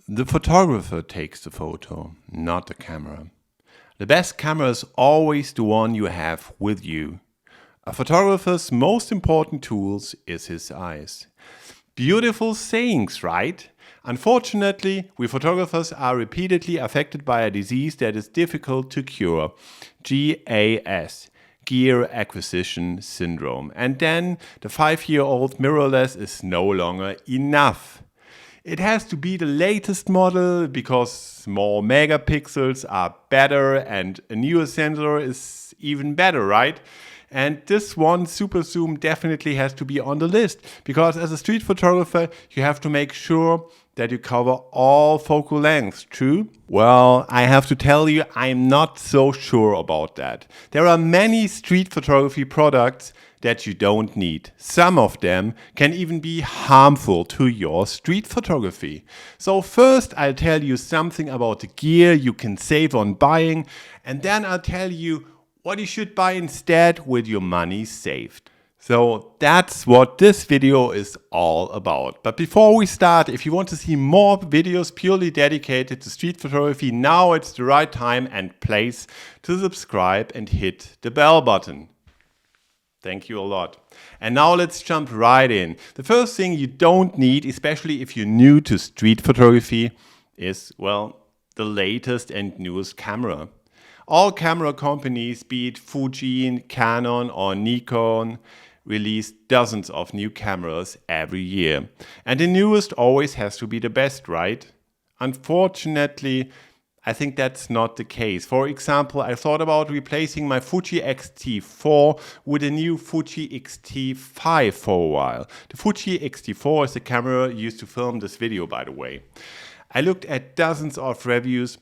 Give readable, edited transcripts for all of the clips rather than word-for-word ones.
The photographer takes the photo, not the camera. The best camera is always the one you have with you. A photographer's most important tools is his eyes. Beautiful sayings, right? Unfortunately, we photographers are repeatedly affected by a disease that is difficult to cure. GAS. Gear Acquisition Syndrome. And then the 5-year-old mirrorless is no longer enough. It has to be the latest model because more megapixels are better and a newer sensor is even better, right? And this one super zoom definitely has to be on the list because as a street photographer, you have to make sure that you cover all focal lengths. True? Well, I have to tell you, I'm not so sure about that. There are many street photography products that you don't need. Some of them can even be harmful to your street photography. So first I'll tell you something about the gear you can save on buying, and then I'll tell you what you should buy instead with your money saved. So that's what this video is all about. But before we start, if you want to see more videos purely dedicated to street photography, now it's the right time and place to subscribe and hit the bell button. Thank you a lot. And now let's jump right in. The first thing you don't need, especially if you're new to street photography, is, well, the latest and newest camera. All camera companies, be it Fuji, Canon or Nikon, release dozens of new cameras every year. And the newest always has to be the best, right? Unfortunately, I think that's not the case. For example, I thought about replacing my Fuji X-T4 with a new Fuji X-T5 for a while. The Fuji X-T4 is the camera used to film this video, by the way. I looked at dozens of reviews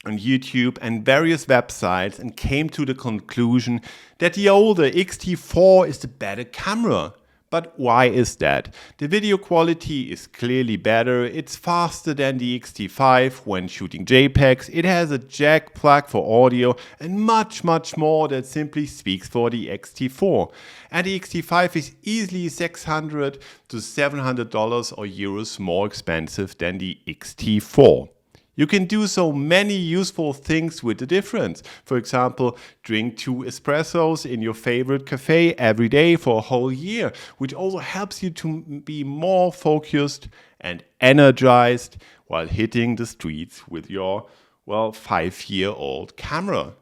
on YouTube and various websites and came to the conclusion that the older X-T4 is the better camera. But why is that? The video quality is clearly better, it's faster than the X-T5 when shooting JPEGs, it has a jack plug for audio and much more that simply speaks for the X-T4. And the X-T5 is easily $600 to $700 or euros more expensive than the X-T4. You can do so many useful things with the difference. For example, drink 2 espressos in your favorite cafe every day for a whole year, which also helps you to be more focused and energized while hitting the streets with your, well, 5-year-old camera.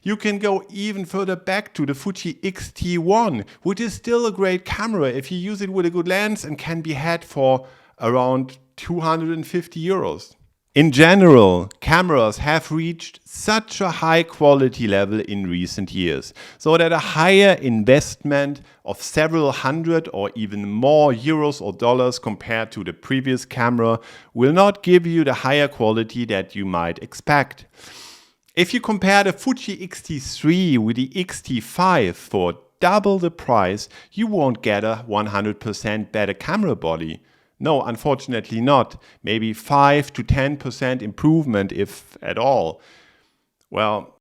You can go even further back to the Fuji X-T1, which is still a great camera if you use it with a good lens and can be had for around 250 euros. In general, cameras have reached such a high quality level in recent years, so that a higher investment of several hundred or even more euros or dollars compared to the previous camera will not give you the higher quality that you might expect. If you compare the Fuji X-T3 with the X-T5 for double the price, you won't get a 100% better camera body. No, unfortunately not. Maybe 5 to 10% improvement, if at all. Well,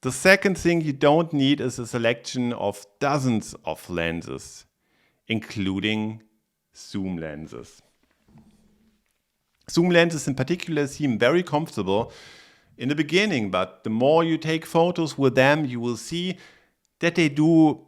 the second thing you don't need is a selection of dozens of lenses, including zoom lenses. Zoom lenses in particular seem very comfortable in the beginning, but the more you take photos with them, you will see that they do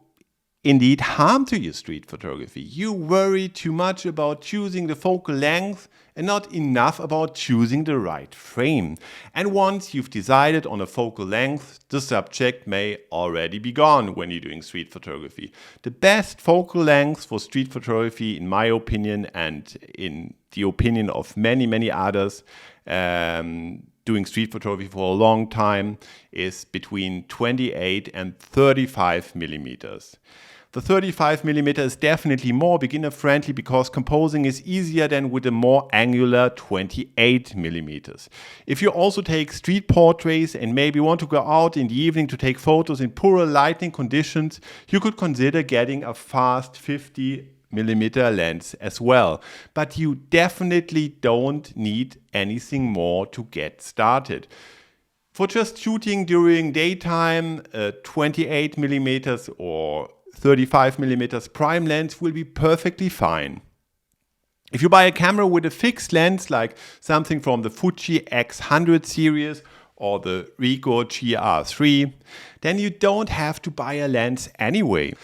indeed harm to your street photography. You worry too much about choosing the focal length and not enough about choosing the right frame. And once you've decided on a focal length, the subject may already be gone when you're doing street photography. The best focal length for street photography, in my opinion, and in the opinion of many others, doing street photography for a long time, is between 28 and 35 millimeters. The 35mm is definitely more beginner friendly because composing is easier than with a more angular 28mm. If you also take street portraits and maybe want to go out in the evening to take photos in poorer lighting conditions, you could consider getting a fast 50mm lens as well. But you definitely don't need anything more to get started. For just shooting during daytime, 28mm or 35mm prime lens will be perfectly fine. If you buy a camera with a fixed lens, like something from the Fuji X100 series or the Ricoh GR3, then you don't have to buy a lens anyway.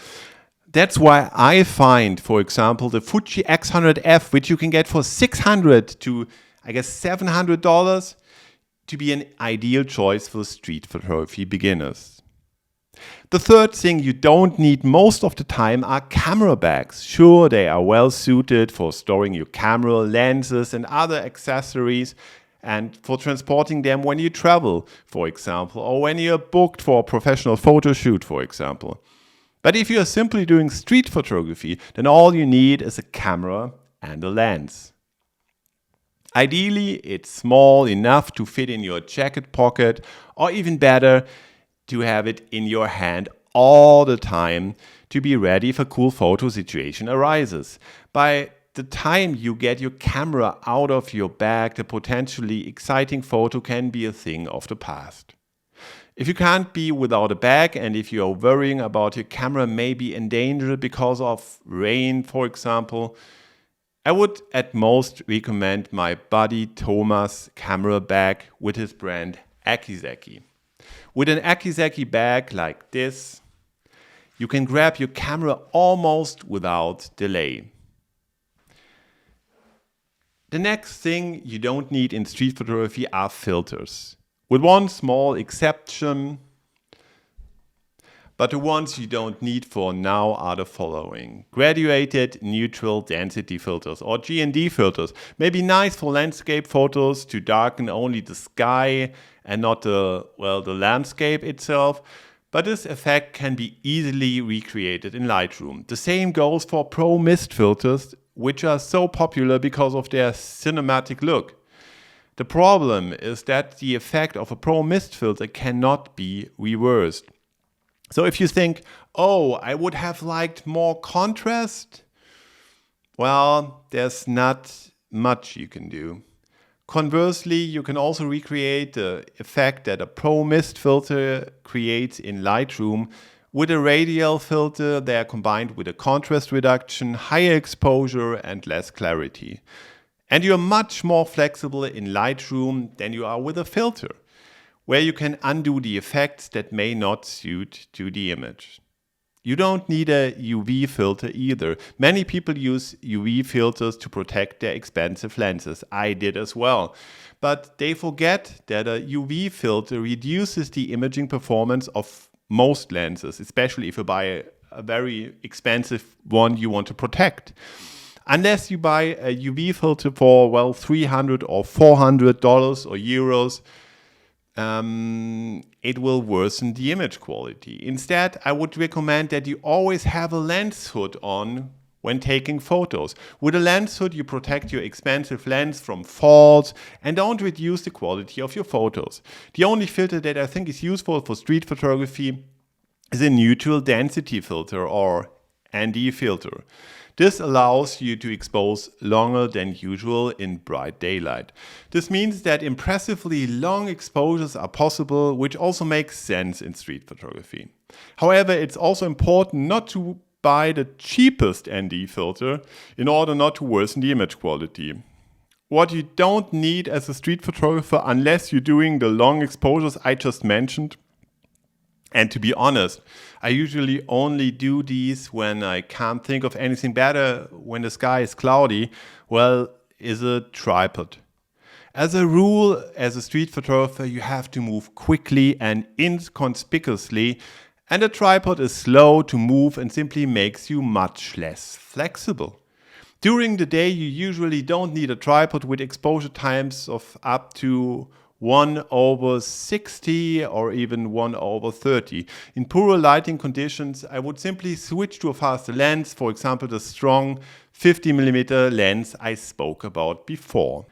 That's why I find, for example, the Fuji X100F, which you can get for $600 to, I guess, $700, to be an ideal choice for street photography beginners. The third thing you don't need most of the time are camera bags. Sure, they are well suited for storing your camera, lenses and other accessories and for transporting them when you travel, for example, or when you're booked for a professional photo shoot, for example. But if you are simply doing street photography, then all you need is a camera and a lens. Ideally, it's small enough to fit in your jacket pocket, or even better, to have it in your hand all the time to be ready if a cool photo situation arises. By the time you get your camera out of your bag, the potentially exciting photo can be a thing of the past. If you can't be without a bag, and if you are worrying about your camera may be endangered because of rain, for example, I would at most recommend my buddy Thomas' camera bag with his brand Akizeki. With an Akizeki bag like this, you can grab your camera almost without delay. The next thing you don't need in street photography are filters. With one small exception, but the ones you don't need for now are the following. Graduated neutral density filters, or GND filters, may be nice for landscape photos to darken only the sky and not the landscape itself, but this effect can be easily recreated in Lightroom. The same goes for Pro Mist filters, which are so popular because of their cinematic look. The problem is that the effect of a Pro Mist filter cannot be reversed. So if you think, oh, I would have liked more contrast, well, there's not much you can do. Conversely, you can also recreate the effect that a Pro Mist filter creates in Lightroom with a radial filter. They are combined with a contrast reduction, higher exposure and less clarity. And you're much more flexible in Lightroom than you are with a filter, where you can undo the effects that may not suit to the image. You don't need a UV filter either. Many people use UV filters to protect their expensive lenses. I did as well. But they forget that a UV filter reduces the imaging performance of most lenses, especially if you buy a very expensive one you want to protect. Unless you buy a UV filter for, $300 or $400 or euros, it will worsen the image quality. Instead, I would recommend that you always have a lens hood on when taking photos. With a lens hood, you protect your expensive lens from faults and don't reduce the quality of your photos. The only filter that I think is useful for street photography is a neutral density filter, or ND filter. This allows you to expose longer than usual in bright daylight. This means that impressively long exposures are possible, which also makes sense in street photography. However, it's also important not to buy the cheapest ND filter in order not to worsen the image quality. What you don't need as a street photographer, unless you're doing the long exposures I just mentioned, and to be honest, I usually only do these when I can't think of anything better, when the sky is cloudy, is a tripod. As a rule, as a street photographer, you have to move quickly and inconspicuously, and a tripod is slow to move and simply makes you much less flexible. During the day, you usually don't need a tripod with exposure times of up to 1/60 or even 1/30. In poorer lighting conditions, I would simply switch to a faster lens, for example the strong 50mm lens I spoke about before.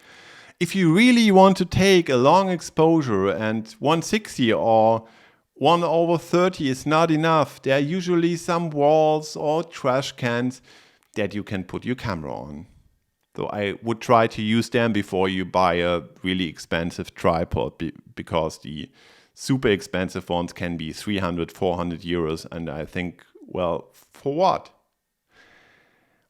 If you really want to take a long exposure and 1/60 or 1/30 is not enough, there are usually some walls or trash cans that you can put your camera on. So I would try to use them before you buy a really expensive tripod, because the super expensive ones can be 300, 400 euros. And I think, for what?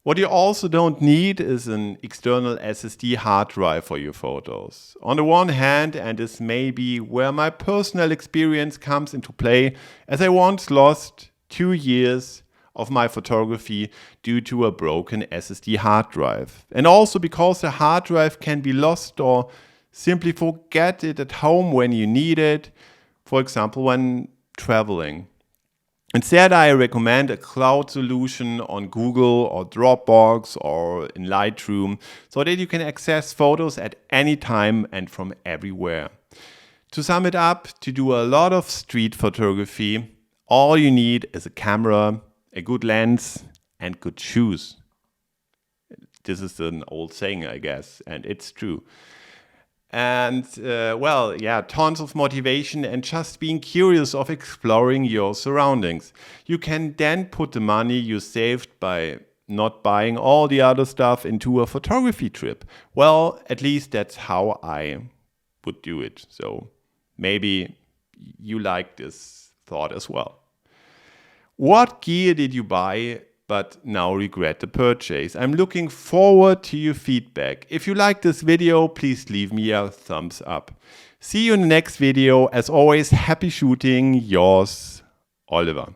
What you also don't need is an external SSD hard drive for your photos. On the one hand, and this may be where my personal experience comes into play, as I once lost 2 years of my photography due to a broken SSD hard drive. And also because the hard drive can be lost or simply forget it at home when you need it, for example, when traveling. Instead, I recommend a cloud solution on Google or Dropbox or in Lightroom so that you can access photos at any time and from everywhere. To sum it up, to do a lot of street photography, all you need is a camera, a good lens, and good shoes. This is an old saying, I guess, and it's true. And tons of motivation and just being curious of exploring your surroundings. You can then put the money you saved by not buying all the other stuff into a photography trip. Well, at least that's how I would do it. So maybe you like this thought as well. What gear did you buy but now regret the purchase? I'm looking forward to your feedback. If you like this video, please leave me a thumbs up. See you in the next video. As always, happy shooting. Yours, Oliver.